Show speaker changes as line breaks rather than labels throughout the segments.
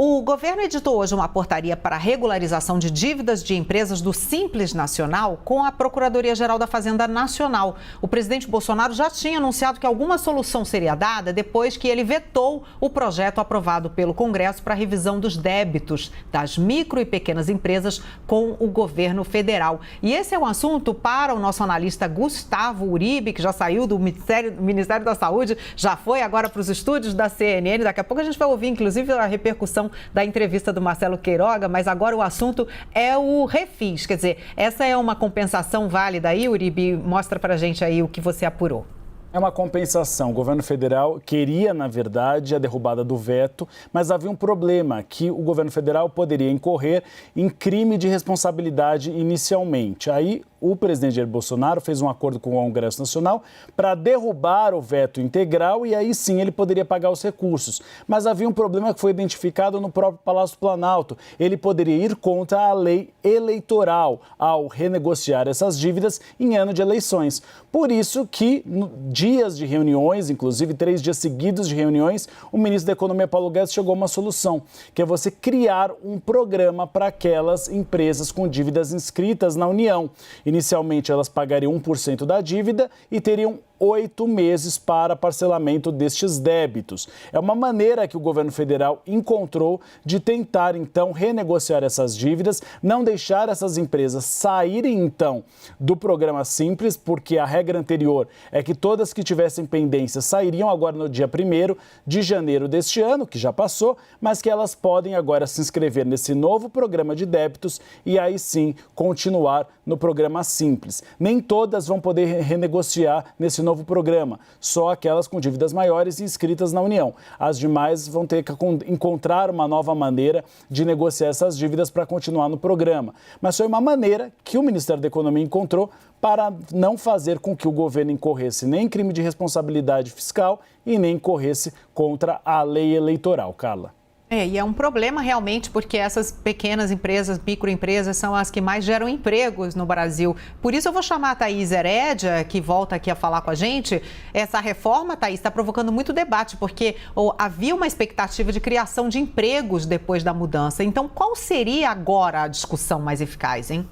O governo editou hoje uma portaria para a regularização de dívidas de empresas do Simples Nacional com a Procuradoria-Geral da Fazenda Nacional. O presidente Bolsonaro já tinha anunciado que alguma solução seria dada depois que ele vetou o projeto aprovado pelo Congresso para a revisão dos débitos das micro e pequenas empresas com o governo federal. E esse é um assunto para o nosso analista Gustavo Uribe, que já saiu do Ministério da Saúde, já foi agora para os estúdios da CNN. Daqui a pouco a gente vai ouvir, inclusive, a repercussão da entrevista do Marcelo Queiroga, mas agora o assunto é o refis. Quer dizer, essa é uma compensação válida aí, Uribe? Mostra pra gente aí o que você apurou.
É uma compensação. O governo federal queria, na verdade, a derrubada do veto, mas havia um problema, que o governo federal poderia incorrer em crime de responsabilidade inicialmente. Aí, o presidente Jair Bolsonaro fez um acordo com o Congresso Nacional para derrubar o veto integral e aí sim ele poderia pagar os recursos. Mas havia um problema que foi identificado no próprio Palácio do Planalto. Ele poderia ir contra a lei eleitoral ao renegociar essas dívidas em ano de eleições. Por isso que, dias de reuniões, inclusive 3 dias seguidos de reuniões, o ministro da Economia, Paulo Guedes, chegou a uma solução, que é você criar um programa para aquelas empresas com dívidas inscritas na União. Inicialmente, elas pagariam 1% da dívida e teriam 8 meses para parcelamento destes débitos. É uma maneira que o governo federal encontrou de tentar, então, renegociar essas dívidas, não deixar essas empresas saírem, então, do programa Simples, porque a regra anterior é que todas que tivessem pendência sairiam agora no dia 1º de janeiro deste ano, que já passou, mas que elas podem agora se inscrever nesse novo programa de débitos e aí sim continuar no programa Simples. Nem todas vão poder renegociar nesse novo programa, só aquelas com dívidas maiores e inscritas na União. As demais vão ter que encontrar uma nova maneira de negociar essas dívidas para continuar no programa. Mas foi uma maneira que o Ministério da Economia encontrou para não fazer com que o governo incorresse nem em crime de responsabilidade fiscal e nem incorresse contra a lei eleitoral. Carla.
E é um problema realmente, porque essas pequenas empresas, microempresas, são as que mais geram empregos no Brasil. Por isso eu vou chamar a Thaís Herédia, que volta aqui a falar com a gente. Essa reforma, Thaís, está provocando muito debate, porque havia uma expectativa de criação de empregos depois da mudança. Então, qual seria agora a discussão mais eficaz, hein?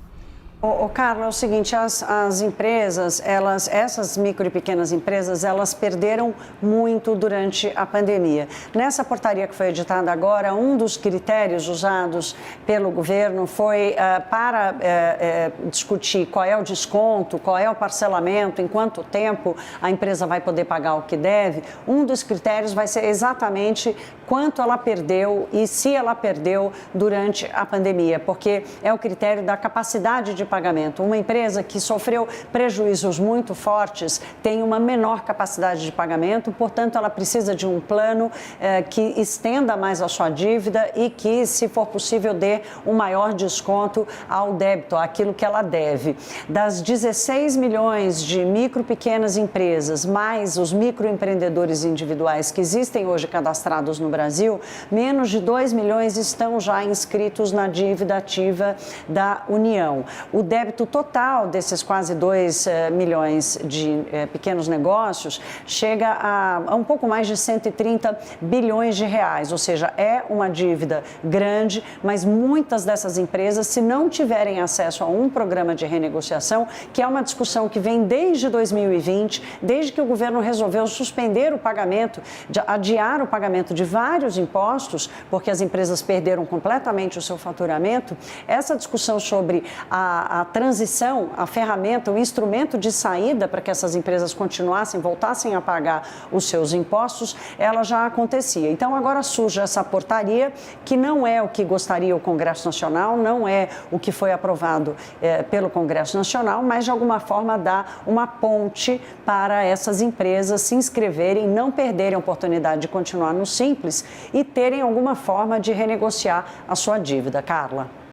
Carla, é o seguinte, as empresas, essas micro e pequenas empresas, elas perderam muito durante a pandemia. Nessa portaria que foi editada agora, um dos critérios usados pelo governo foi para discutir qual é o desconto, qual é o parcelamento, em quanto tempo a empresa vai poder pagar o que deve. Um dos critérios vai ser exatamente quanto ela perdeu e se ela perdeu durante a pandemia, porque é o critério da capacidade de pagamento. Uma empresa que sofreu prejuízos muito fortes tem uma menor capacidade de pagamento, portanto, ela precisa de um plano que estenda mais a sua dívida e que, se for possível, dê um maior desconto ao débito, àquilo que ela deve. Das 16 milhões de micro e pequenas empresas, mais os microempreendedores individuais que existem hoje cadastrados no Brasil, menos de 2 milhões estão já inscritos na dívida ativa da União. O débito total desses quase 2 milhões de pequenos negócios chega a um pouco mais de 130 bilhões de reais, ou seja, é uma dívida grande, mas muitas dessas empresas, se não tiverem acesso a um programa de renegociação, que é uma discussão que vem desde 2020, desde que o governo resolveu suspender o pagamento, adiar o pagamento de vários impostos, porque as empresas perderam completamente o seu faturamento, essa discussão sobre a transição, a ferramenta, o instrumento de saída para que essas empresas voltassem a pagar os seus impostos, ela já acontecia. Então, agora surge essa portaria, que não é o que gostaria o Congresso Nacional, não é o que foi aprovado pelo Congresso Nacional, mas, de alguma forma, dá uma ponte para essas empresas se inscreverem, não perderem a oportunidade de continuar no Simples e terem alguma forma de renegociar a sua dívida. Carla.